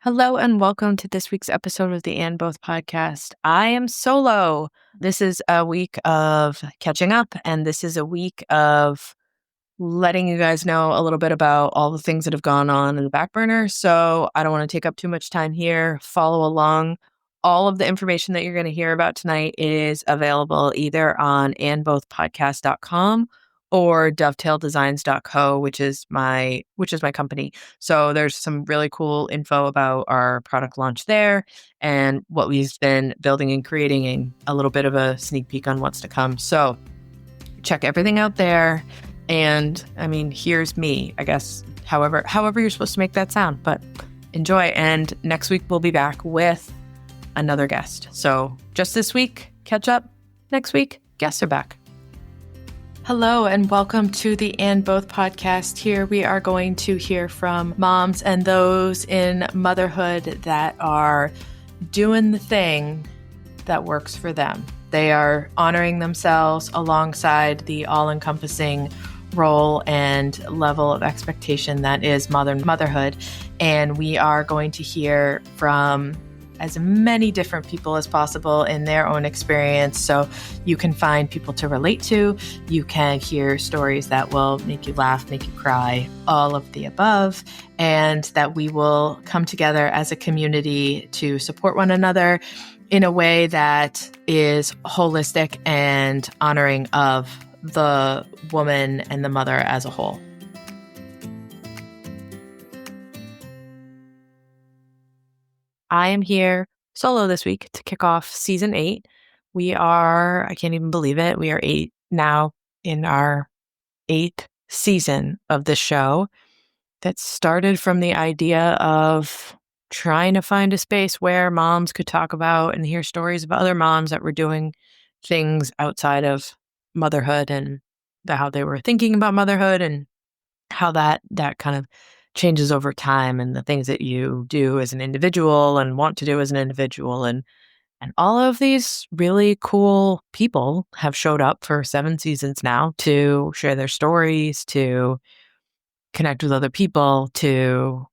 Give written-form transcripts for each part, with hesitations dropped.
Hello and welcome to this week's episode of the And Both podcast. I am solo. This is a week of catching up, and this is a week of letting you guys know a little bit about all the things that have gone on in the back burner. So I don't want to take up too much time here. Follow along. All of the information that you're going to hear about tonight is available either on andbothpodcast.com or dovetaildesigns.co, which is my company. So there's some really cool info about our product launch there and what we've been building and creating, and a little bit of a sneak peek on what's to come. So check everything out there. And I mean, here's me, I guess, however you're supposed to make that sound, but enjoy. And next week we'll be back with another guest. So just this week, catch up. Next week, guests are back. Hello and welcome to the And Both podcast. Here we are going to hear from moms and those in motherhood that are doing the thing that works for them. They are honoring themselves alongside the all-encompassing role and level of expectation that is motherhood. And we are going to hear from as many different people as possible in their own experience. So you can find people to relate to. You can hear stories that will make you laugh, make you cry, all of the above, and that we will come together as a community to support one another in a way that is holistic and honoring of the woman and the mother as a whole. I am here solo this week to kick off season 8. I can't even believe it, we are 8 now in our 8th season of the show that started from the idea of trying to find a space where moms could talk about and hear stories of other moms that were doing things outside of motherhood, and how they were thinking about motherhood and how that kind of changes over time, and the things that you do as an individual and want to do as an individual. And all of these really cool people have showed up for 7 seasons now to share their stories, to connect with other people, to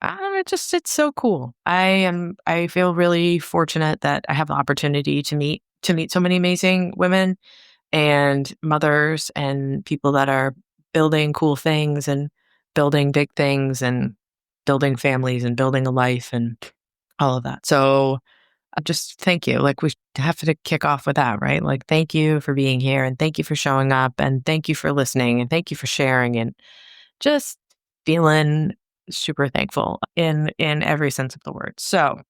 it's so cool. I feel really fortunate that I have the opportunity to meet so many amazing women and mothers and people that are building cool things and building big things and building families and building a life and all of that. So just thank you. Like, we have to kick off with that, right? Like, thank you for being here, and thank you for showing up, and thank you for listening, and thank you for sharing, and just feeling super thankful in every sense of the word. So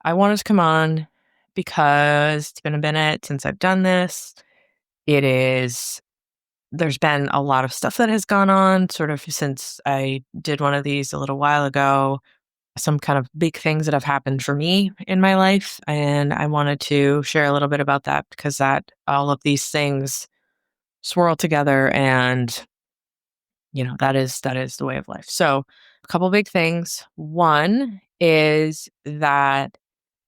I wanted to come on because it's been a minute since I've done this. There's been a lot of stuff that has gone on sort of since I did one of these a little while ago, some kind of big things that have happened for me in my life. And I wanted to share a little bit about that because all of these things swirl together, and that is the way of life. So a couple big things. One is that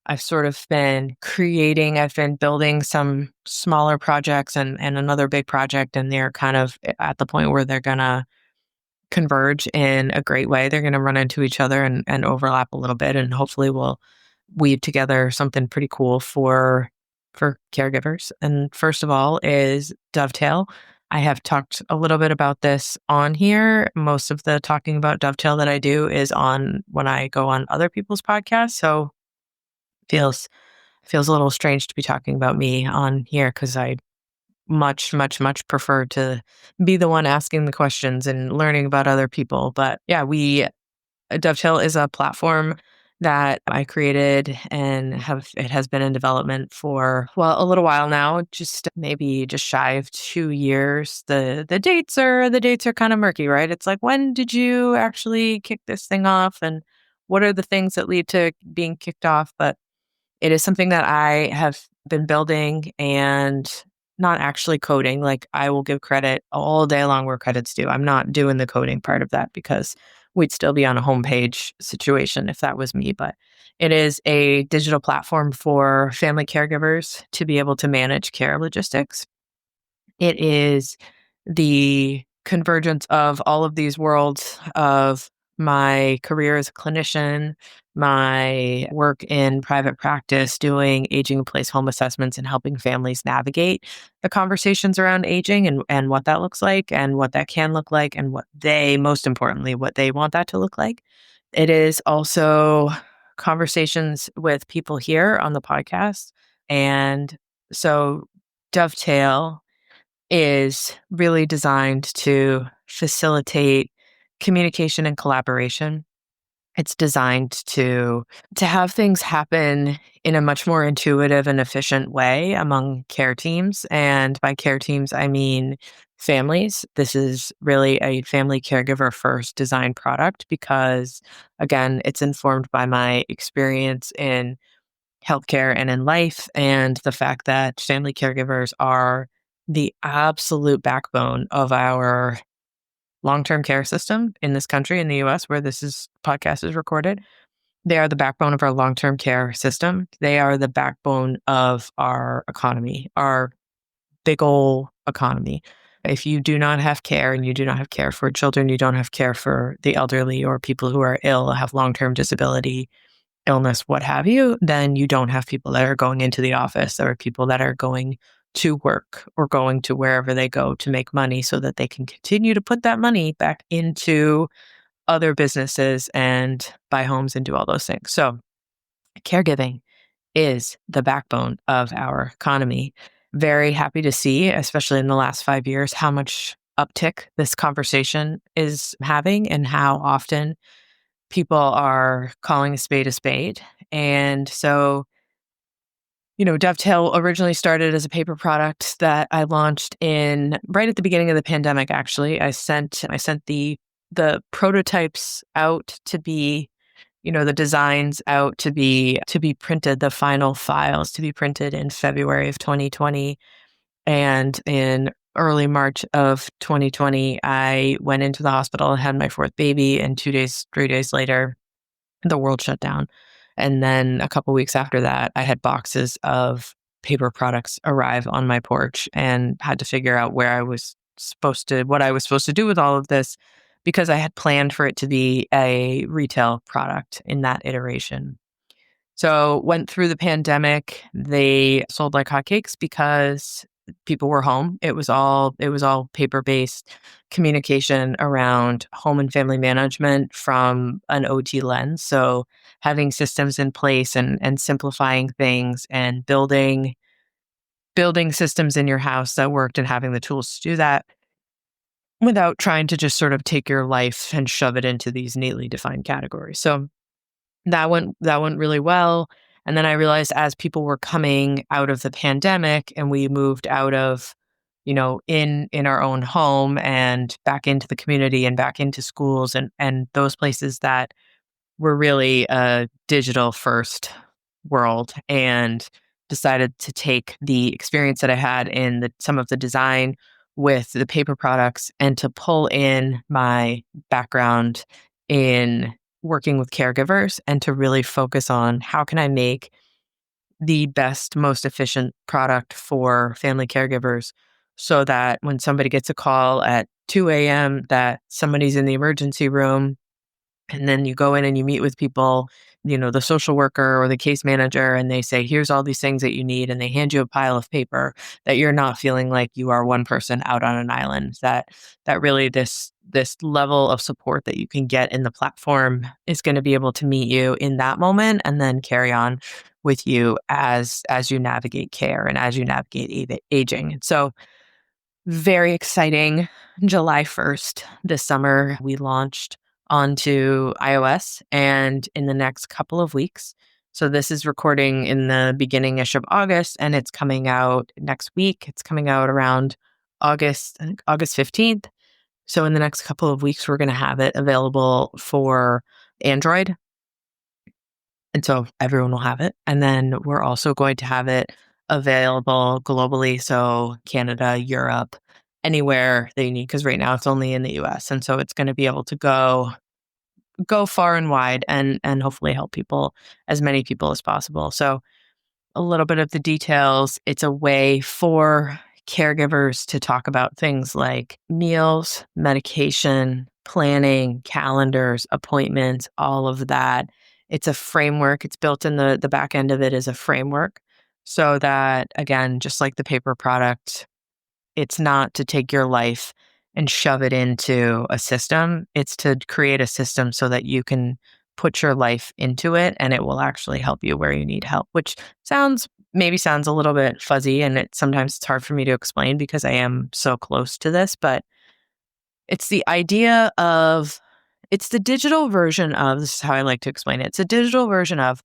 I've been building some smaller projects and another big project, and they're kind of at the point where they're going to converge in a great way. They're going to run into each other and overlap a little bit, and hopefully we'll weave together something pretty cool for caregivers. And first of all is Dovetail. I have talked a little bit about this on here. Most of the talking about Dovetail that I do is when I go on other people's podcasts. So feels a little strange to be talking about me on here because I much prefer to be the one asking the questions and learning about other people. But yeah, Dovetail is a platform that I created and it has been in development for, a little while now, just shy of 2 years. The dates are kind of murky, right? It's like, when did you actually kick this thing off, and what are the things that lead to being kicked off? But it is something that I have been building and not actually coding. Like, I will give credit all day long where credit's due. I'm not doing the coding part of that because we'd still be on a homepage situation if that was me. But it is a digital platform for family caregivers to be able to manage care logistics. It is the convergence of all of these worlds of my career as a clinician, my work in private practice doing aging in place home assessments and helping families navigate the conversations around aging and what that looks like and what that can look like and what they, most importantly, what they want that to look like. It is also conversations with people here on the podcast. And so Dovetail is really designed to facilitate communication and collaboration. It's designed to have things happen in a much more intuitive and efficient way among care teams. And by care teams, I mean families. This is really a family caregiver first design product because, again, it's informed by my experience in healthcare and in life, and the fact that family caregivers are the absolute backbone of our long-term care system in this country, in the US, where podcast is recorded. They are the backbone of our long-term care system. They are the backbone of our economy, our big ol' economy. If you do not have care and you do not have care for children, you don't have care for the elderly or people who are ill, have long-term disability, illness, what have you, then you don't have people that are going into the office or people that are going to work or going to wherever they go to make money so that they can continue to put that money back into other businesses and buy homes and do all those things. So caregiving is the backbone of our economy. Very happy to see, especially in the last 5 years, how much uptick this conversation is having and how often people are calling a spade a spade. And so, Dovetail originally started as a paper product that I launched in right at the beginning of the pandemic, actually. I sent the prototypes out to be, the designs out to be printed, the final files to be printed in February of 2020. And in early March of 2020, I went into the hospital and had my fourth baby. And 3 days later, the world shut down. And then a couple weeks after that, I had boxes of paper products arrive on my porch and had to figure out what I was supposed to do with all of this because I had planned for it to be a retail product in that iteration. So went through the pandemic. They sold like hotcakes because people were home. It was all paper-based communication around home and family management from an OT lens. So having systems in place and simplifying things and building systems in your house that worked and having the tools to do that without trying to just sort of take your life and shove it into these neatly defined categories. So that went really well. And then I realized as people were coming out of the pandemic and we moved out of, in our own home and back into the community and back into schools and those places that were really a digital first world, and decided to take the experience that I had in some of the design with the paper products and to pull in my background in working with caregivers and to really focus on how can I make the best, most efficient product for family caregivers so that when somebody gets a call at 2 a.m. that somebody's in the emergency room, and then you go in and you meet with people, the social worker or the case manager, and they say, here's all these things that you need. And they hand you a pile of paper, that you're not feeling like you are one person out on an island, that really this level of support that you can get in the platform is going to be able to meet you in that moment and then carry on with you as you navigate care and as you navigate aging. So very exciting. July 1st this summer, we launched onto iOS, and in the next couple of weeks. So this is recording in the beginning-ish of August, and it's coming out next week. It's coming out around August 15th. So in the next couple of weeks, we're going to have it available for Android. And so everyone will have it. And then we're also going to have it available globally. So Canada, Europe, anywhere they need, because right now it's only in the US. And so it's going to be able to go far and wide and hopefully help people, as many people as possible. So a little bit of the details. It's a way for caregivers to talk about things like meals, medication, planning, calendars, appointments, all of that. It's a framework. It's built in the back end of it is a framework so that, again, just like the paper product, it's not to take your life and shove it into a system. It's to create a system so that you can put your life into it and it will actually help you where you need help, which sounds a little bit fuzzy, and sometimes it's hard for me to explain because I am so close to this, but it's the idea of it's the digital version of this is how I like to explain it. It's a digital version of,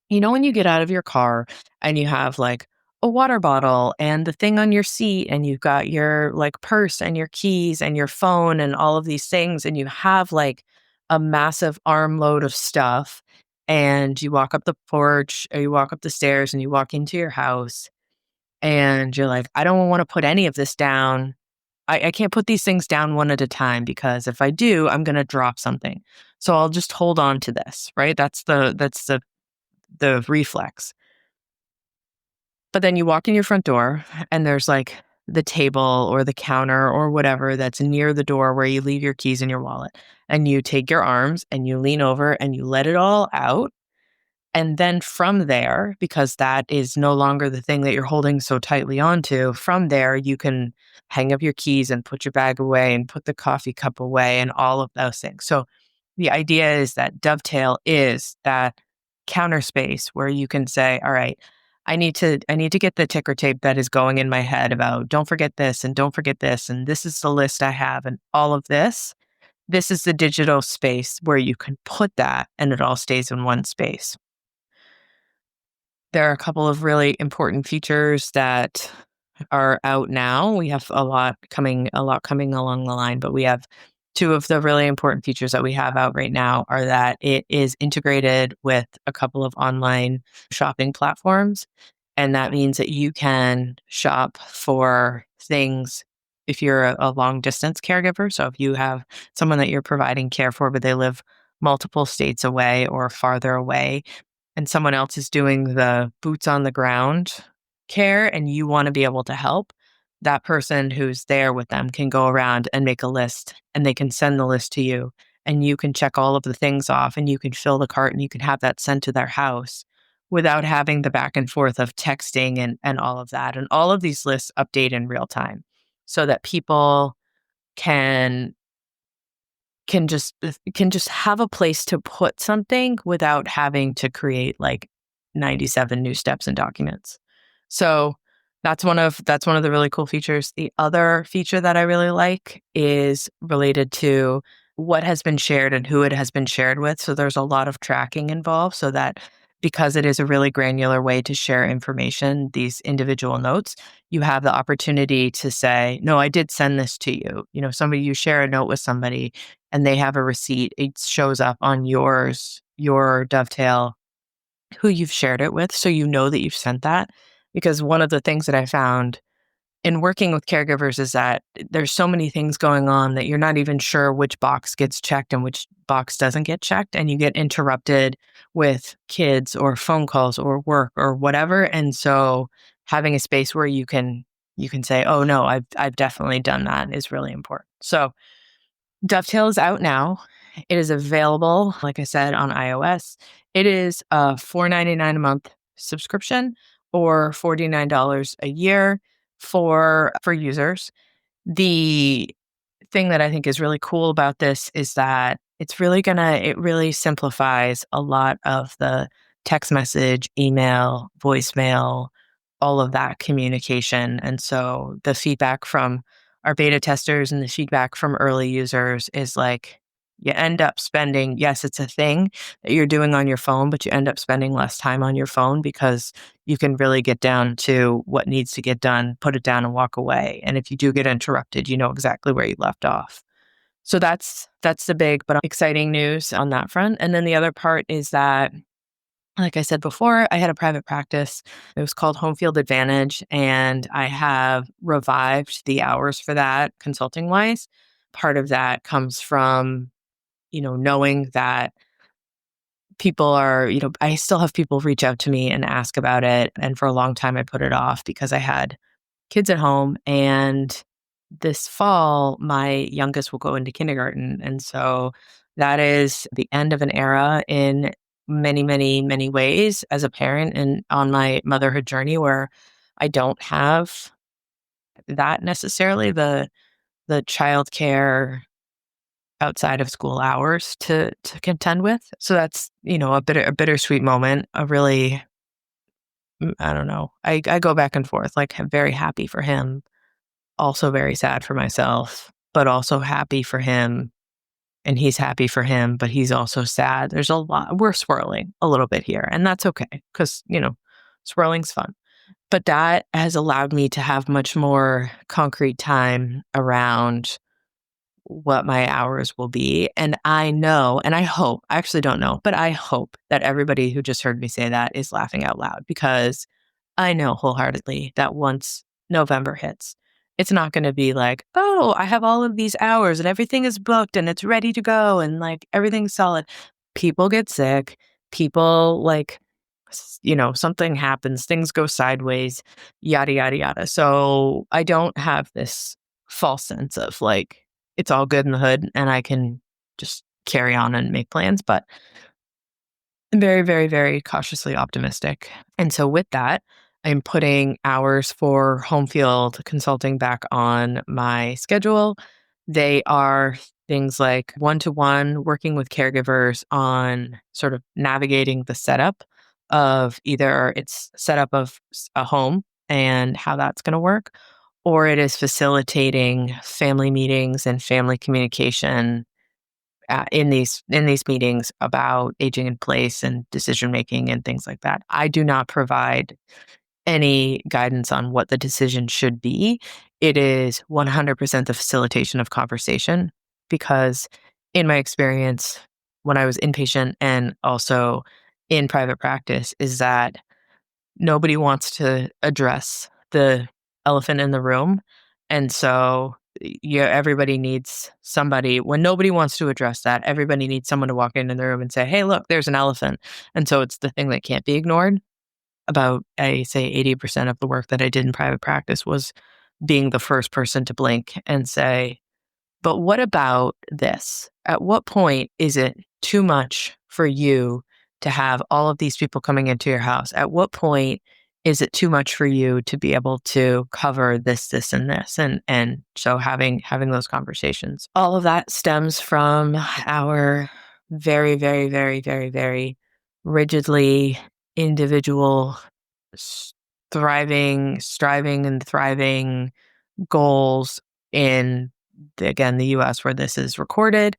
when you get out of your car and you have like a water bottle and the thing on your seat, and you've got your like purse and your keys and your phone and all of these things, and you have like a massive armload of stuff, and you walk up the porch or you walk up the stairs and you walk into your house, and you're like, I don't want to put any of this down. I can't put these things down one at a time because if I do, I'm going to drop something. So I'll just hold on to this, right? That's the reflex. But then you walk in your front door and there's like the table or the counter or whatever that's near the door where you leave your keys and your wallet. And you take your arms and you lean over and you let it all out. And then from there, because that is no longer the thing that you're holding so tightly onto, from there, you can hang up your keys and put your bag away and put the coffee cup away and all of those things. So the idea is that Dovetail is that counter space where you can say, all right, I need to get the ticker tape that is going in my head about don't forget this and don't forget this. And this is the list I have and all of this. This is the digital space where you can put that and it all stays in one space. There are a couple of really important features that are out now. We have a lot coming along the line, but we have two of the really important features that we have out right now are that it is integrated with a couple of online shopping platforms. And that means that you can shop for things if you're a long distance caregiver. So if you have someone that you're providing care for, but they live multiple states away or farther away, and someone else is doing the boots on the ground care and you want to be able to help, that person who's there with them can go around and make a list and they can send the list to you and you can check all of the things off and you can fill the cart and you can have that sent to their house without having the back and forth of texting and all of that. And all of these lists update in real time so that people can can just have a place to put something without having to create like 97 new steps and documents. So that's one of the really cool features. The other feature that I really like is related to what has been shared and who it has been shared with. So there's a lot of tracking involved so that because it is a really granular way to share information, these individual notes, you have the opportunity to say, no, I did send this to you. You share a note with somebody and they have a receipt. It shows up on your Dovetail, who you've shared it with. So you know that you've sent that. Because one of the things that I found in working with caregivers is that there's so many things going on that you're not even sure which box gets checked and which box doesn't get checked. And you get interrupted with kids or phone calls or work or whatever. And so having a space where you can say, oh no, I've definitely done that is really important. So Dovetail is out now. It is available, like I said, on iOS. It is a $4.99 a month subscription or $49 a year for users. The thing that I think is really cool about this is that it really simplifies a lot of the text message, email, voicemail, all of that communication. And so the feedback from our beta testers and the feedback from early users is like, you end up spending, yes, it's a thing that you're doing on your phone, but you end up spending less time on your phone because you can really get down to what needs to get done, put it down and walk away. And if you do get interrupted, you know exactly where you left off. So that's the big but exciting news on that front. And then the other part is that, like I said before, I had a private practice. It was called Home Field Advantage, and I have revived the hours for that consulting wise. Part of that comes from knowing that people are, I still have people reach out to me and ask about it. And for a long time, I put it off because I had kids at home and this fall, my youngest will go into kindergarten. And so that is the end of an era in many, many, many ways as a parent and on my motherhood journey where I don't have that necessarily the childcare outside of school hours to contend with. So that's, a bittersweet moment, a really I don't know. I go back and forth, like I'm very happy for him, also very sad for myself, but also happy for him and he's happy for him, but he's also sad. There's a lot. We're swirling a little bit here, and that's okay because, swirling's fun. But that has allowed me to have much more concrete time around what my hours will be. And I know, and I hope, I actually don't know, but I hope that everybody who just heard me say that is laughing out loud because I know wholeheartedly that once November hits, it's not going to be like, oh, I have all of these hours and everything is booked and it's ready to go and like everything's solid. People get sick. People something happens, things go sideways, yada, yada, yada. So I don't have this false sense of like, it's all good in the hood and I can just carry on and make plans. But I'm very, very, very cautiously optimistic. And so with that, I'm putting hours for home field consulting back on my schedule. They are things like one-to-one working with caregivers on sort of navigating the setup of either it's setup of a home and how that's going to work, or it is facilitating family meetings and family communication in these meetings about aging in place and decision making and things like that. I do not provide any guidance on what the decision should be. It is 100% the facilitation of conversation because in my experience when I was inpatient and also in private practice is that nobody wants to address the elephant in the room. And so everybody needs somebody. When nobody wants to address that, everybody needs someone to walk into the room and say, hey, look, there's an elephant. And so it's the thing that can't be ignored. About, I say 80% of the work that I did in private practice was being the first person to blink and say, but what about this? At what point is it too much for you to have all of these people coming into your house? At what point is it too much for you to be able to cover this, this, and this? And so having those conversations. All of that stems from our very, very, very, very, very rigidly individual striving and thriving goals in the US where this is recorded.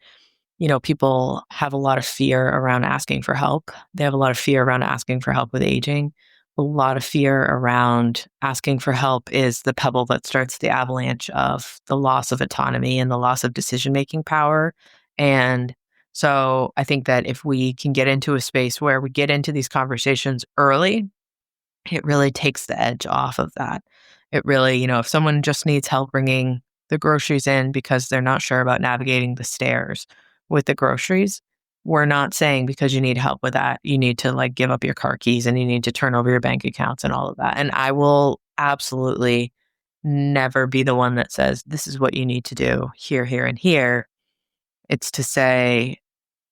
People have a lot of fear around asking for help. They have a lot of fear around asking for help with aging. A lot of fear around asking for help is the pebble that starts the avalanche of the loss of autonomy and the loss of decision-making power. And so I think that if we can get into a space where we get into these conversations early, it really takes the edge off of that. It really, if someone just needs help bringing the groceries in because they're not sure about navigating the stairs with the groceries, we're not saying because you need help with that, you need to like give up your car keys and you need to turn over your bank accounts and all of that. And I will absolutely never be the one that says, this is what you need to do here, here, and here. It's to say,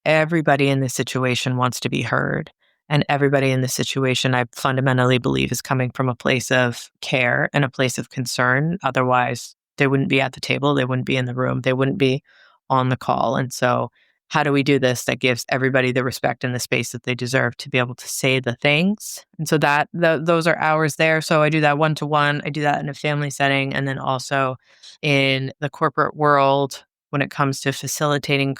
everybody in this situation wants to be heard. And everybody in this situation, I fundamentally believe, is coming from a place of care and a place of concern. Otherwise, they wouldn't be at the table. They wouldn't be in the room. They wouldn't be on the call. And so how do we do this that gives everybody the respect and the space that they deserve to be able to say the things? And so those are hours there. So I do that one-to-one. I do that in a family setting. And then also in the corporate world, when it comes to not facilitating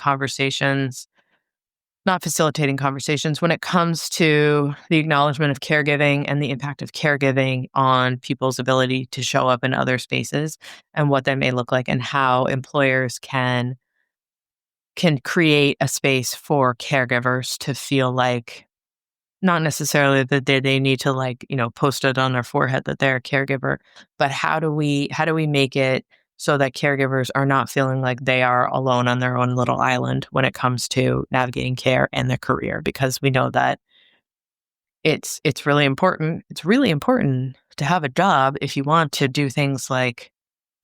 conversations, when it comes to the acknowledgement of caregiving and the impact of caregiving on people's ability to show up in other spaces and what that may look like and how employers can create a space for caregivers to feel like not necessarily that they need to post it on their forehead that they're a caregiver, but how do we make it so that caregivers are not feeling like they are alone on their own little island when it comes to navigating care and their career? Because we know that it's really important. It's really important to have a job if you want to do things like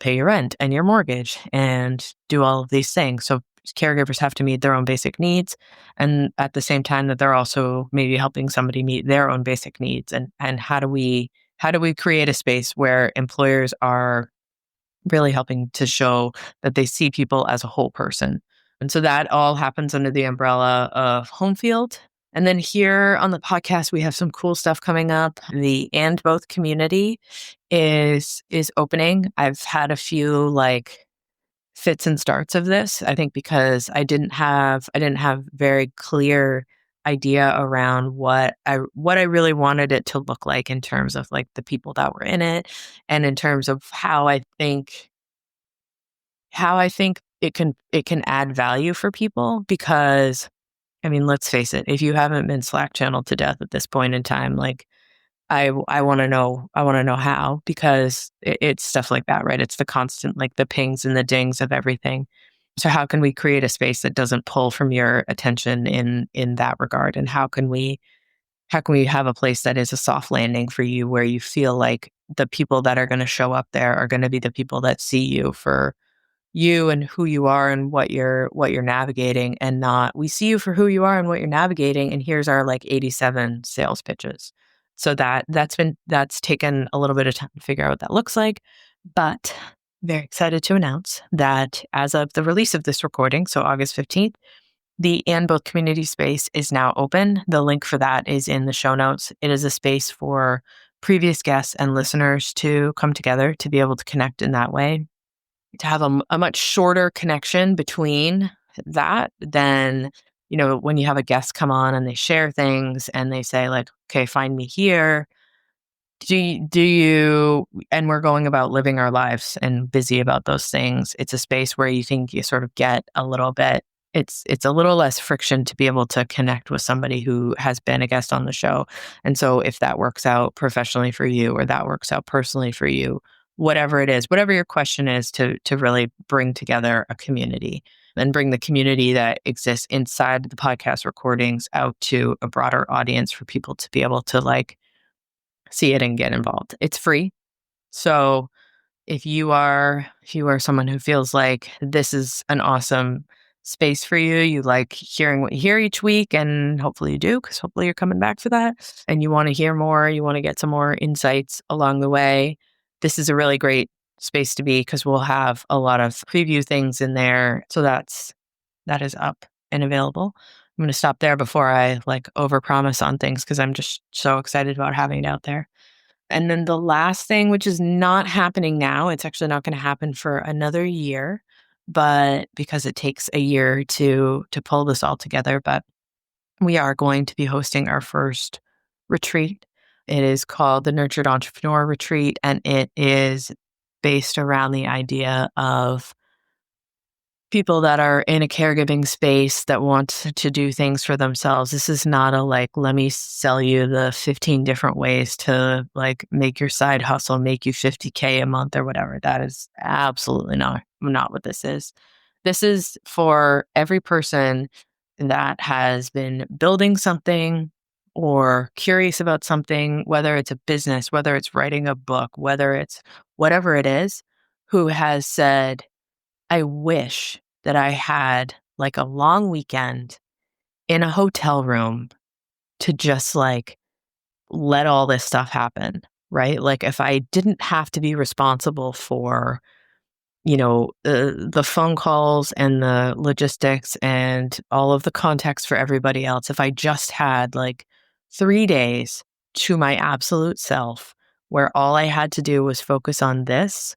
pay your rent and your mortgage and do all of these things. So caregivers have to meet their own basic needs, and at the same time that they're also maybe helping somebody meet their own basic needs. And how do we create a space where employers are really helping to show that they see people as a whole person? And so that all happens under the umbrella of home field. And then here on the podcast, we have some cool stuff coming up. The And Both community is opening. I've had a few like fits and starts of this. I think because I didn't have very clear idea around what I really wanted it to look like in terms of like the people that were in it, and in terms of how I think it can add value for people. Because I mean, let's face it, if you haven't been Slack channeled to death at this point in time, like I want to know how, because it's stuff like that, right? It's the constant, like the pings and the dings of everything. So how can we create a space that doesn't pull from your attention in that regard? And how can we have a place that is a soft landing for you, where you feel like the people that are going to show up there are going to be the people that see you for you and who you are and what you're navigating, and not we see you for who you are and what you're navigating, and here's our like 87 sales pitches. So that's taken a little bit of time to figure out what that looks like. But very excited to announce that as of the release of this recording, so August 15th, the And Both community space is now open. The link for that is in the show notes. It is a space for previous guests and listeners to come together to be able to connect in that way, to have a much shorter connection between that than, when you have a guest come on and they share things and they say like, okay, find me here. And we're going about living our lives and busy about those things. It's a space where you think you sort of get a little bit, it's a little less friction to be able to connect with somebody who has been a guest on the show. And so if that works out professionally for you, or that works out personally for you, whatever it is, whatever your question is, to really bring together a community and bring the community that exists inside the podcast recordings out to a broader audience for people to be able to like see it and get involved. It's free. So if you are someone who feels like this is an awesome space for you, you like hearing what you hear each week, and hopefully you do, because hopefully you're coming back for that, and you want to hear more, you want to get some more insights along the way, this is a really great space to be, because we'll have a lot of preview things in there. So that is up and available. I'm going to stop there before I like overpromise on things, because I'm just so excited about having it out there. And then the last thing, which is not happening now, it's actually not going to happen for another year, but because it takes a year to pull this all together, but we are going to be hosting our first retreat. It is called the Nurtured Entrepreneur Retreat, and it is based around the idea of people that are in a caregiving space that want to do things for themselves. This is not a like, let me sell you the 15 different ways to like make your side hustle, make you 50K a month or whatever. That is absolutely not what this is. This is for every person that has been building something or curious about something, whether it's a business, whether it's writing a book, whether it's whatever it is, who has said, I wish that I had like a long weekend in a hotel room to just like let all this stuff happen, right? Like if I didn't have to be responsible for, the phone calls and the logistics and all of the context for everybody else, if I just had like 3 days to my absolute self where all I had to do was focus on this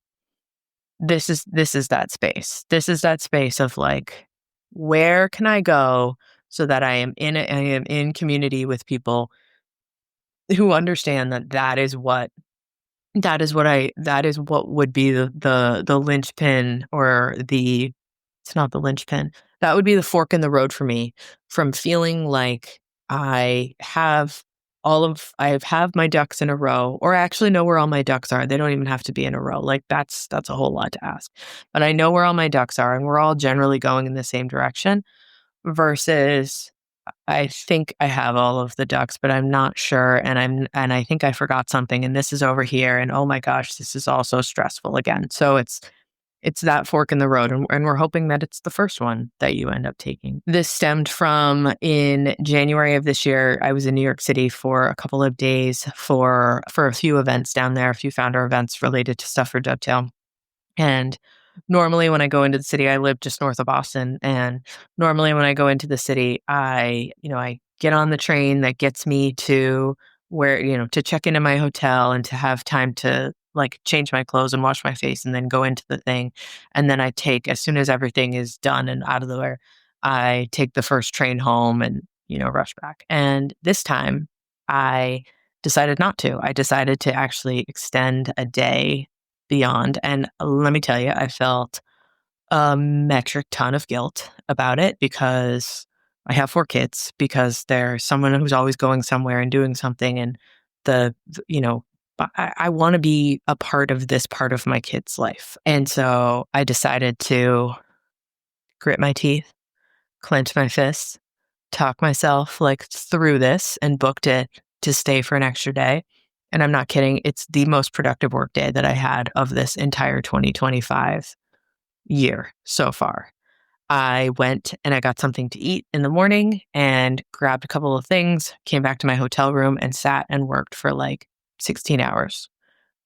is that space. This is that space of like, where can I go so that I am in community with people who understand that is what would be the linchpin, or it's not the linchpin. That would be the fork in the road for me, from feeling like I have my ducks in a row, or I actually know where all my ducks are. They don't even have to be in a row. Like that's a whole lot to ask. But I know where all my ducks are, and we're all generally going in the same direction, versus I think I have all of the ducks, but I'm not sure, and I think I forgot something, and this is over here, and oh my gosh, this is also stressful again. So it's that fork in the road. And we're hoping that it's the first one that you end up taking. This stemmed from in January of this year, I was in New York City for a couple of days for a few events down there, a few founder events related to stuff for Dovetail. And normally when I go into the city, I live just north of Boston. And normally when I go into the city, I get on the train that gets me to where, to check into my hotel and to have time to like change my clothes and wash my face and then go into the thing. And then as soon as everything is done and out of the way, I take the first train home and, rush back. And this time I decided not to. I decided to actually extend a day beyond. And let me tell you, I felt a metric ton of guilt about it because I have 4 kids, because there's someone who's always going somewhere and doing something. And I want to be a part of this part of my kid's life. And so I decided to grit my teeth, clench my fists, talk myself like through this, and booked it to stay for an extra day. And I'm not kidding. It's the most productive work day that I had of this entire 2025 year so far. I went and I got something to eat in the morning and grabbed a couple of things, came back to my hotel room and sat and worked for like 16 hours.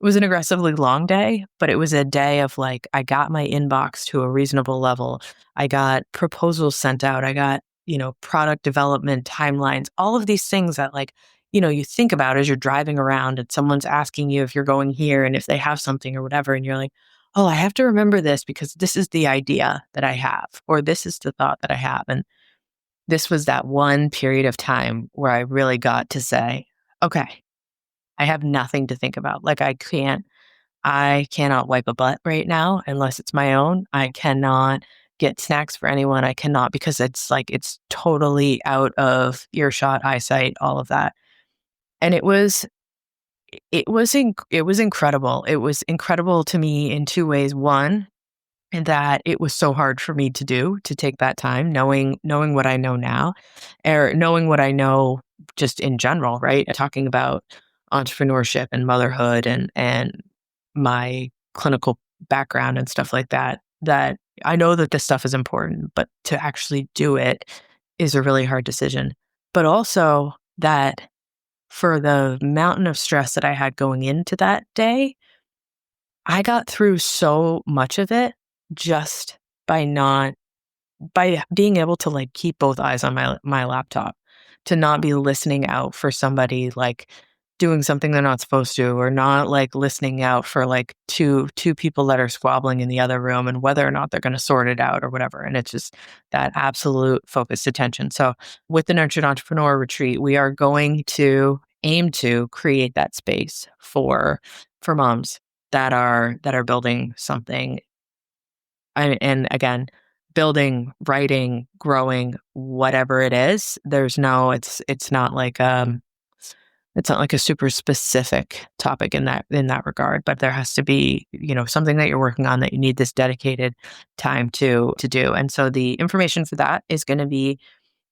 It was an aggressively long day, but it was a day of like, I got my inbox to a reasonable level. I got proposals sent out. I got, product development timelines, all of these things that like, you think about as you're driving around and someone's asking you if you're going here and if they have something or whatever. And you're like, oh, I have to remember this because this is the idea that I have, or this is the thought that I have. And this was that one period of time where I really got to say, okay, I have nothing to think about. Like I cannot wipe a butt right now unless it's my own. I cannot get snacks for anyone. I cannot, because it's totally out of earshot, eyesight, all of that. And it was incredible. It was incredible to me in 2 ways. One, that it was so hard for me to take that time, knowing what I know now, or knowing what I know just in general, right? Talking about entrepreneurship and motherhood and my clinical background and stuff like that, that I know that this stuff is important, but to actually do it is a really hard decision. But also that for the mountain of stress that I had going into that day, I got through so much of it just by being able to like keep both eyes on my laptop, to not be listening out for somebody like doing something they're not supposed to, or not like listening out for like two people that are squabbling in the other room and whether or not they're going to sort it out or whatever. And it's just that absolute focused attention. So with the Nurtured Entrepreneur Retreat, we are going to aim to create that space for moms that are building something. And again, building, writing, growing, whatever it is, it's not like a super specific topic in that regard, but there has to be, something that you're working on that you need this dedicated time to do. And so the information for that is going to be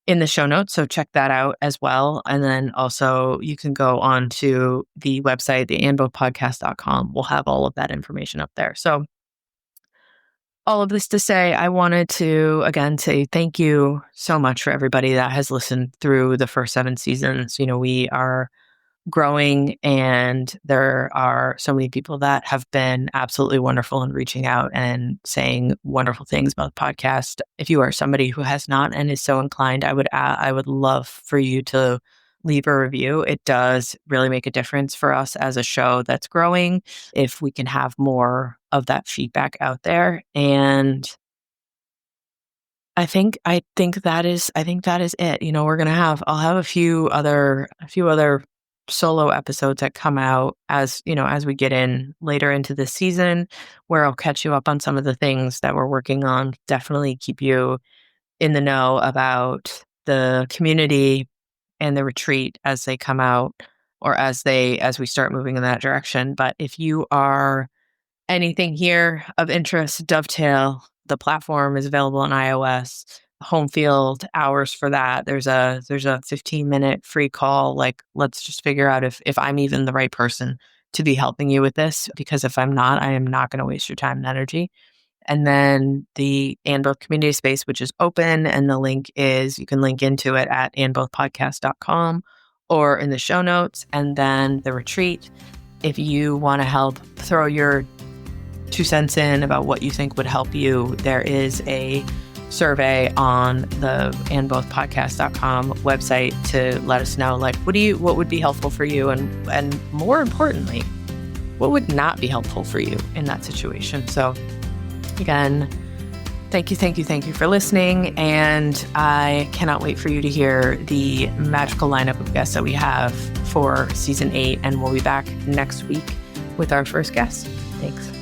in the show notes. So check that out as well. And then also you can go on to the website, theandbothpodcast.com. We'll have all of that information up there. So all of this to say, I wanted to, again, say thank you so much for everybody that has listened through the first 7 seasons. We are growing, and there are so many people that have been absolutely wonderful in reaching out and saying wonderful things about the podcast. If you are somebody who has not and is so inclined, I would love for you to leave a review. It does really make a difference for us as a show that's growing if we can have more of that feedback out there. And I think that is it. I'll have a few other solo episodes that come out as we get in later into the season, where I'll catch you up on some of the things that we're working on. Definitely keep you in the know about the community and the retreat as they come out, or as we start moving in that direction. But if you are anything here of interest, Dovetail, the platform is available on iOS. Home field hours for that. There's a 15-minute free call. Like, let's just figure out if I'm even the right person to be helping you with this. Because if I'm not, I am not going to waste your time and energy. And then the And Both community space, which is open. And the link is, you can link into it at andbothpodcast.com or in the show notes. And then the retreat, if you want to help throw your 2 cents in about what you think would help you, there is a survey on the andbothpodcast.com website to let us know, like, what would be helpful for you, and more importantly, what would not be helpful for you in that situation. So again, thank you for listening, and I cannot wait for you to hear the magical lineup of guests that we have for season 8, and we'll be back next week with our first guest. Thanks.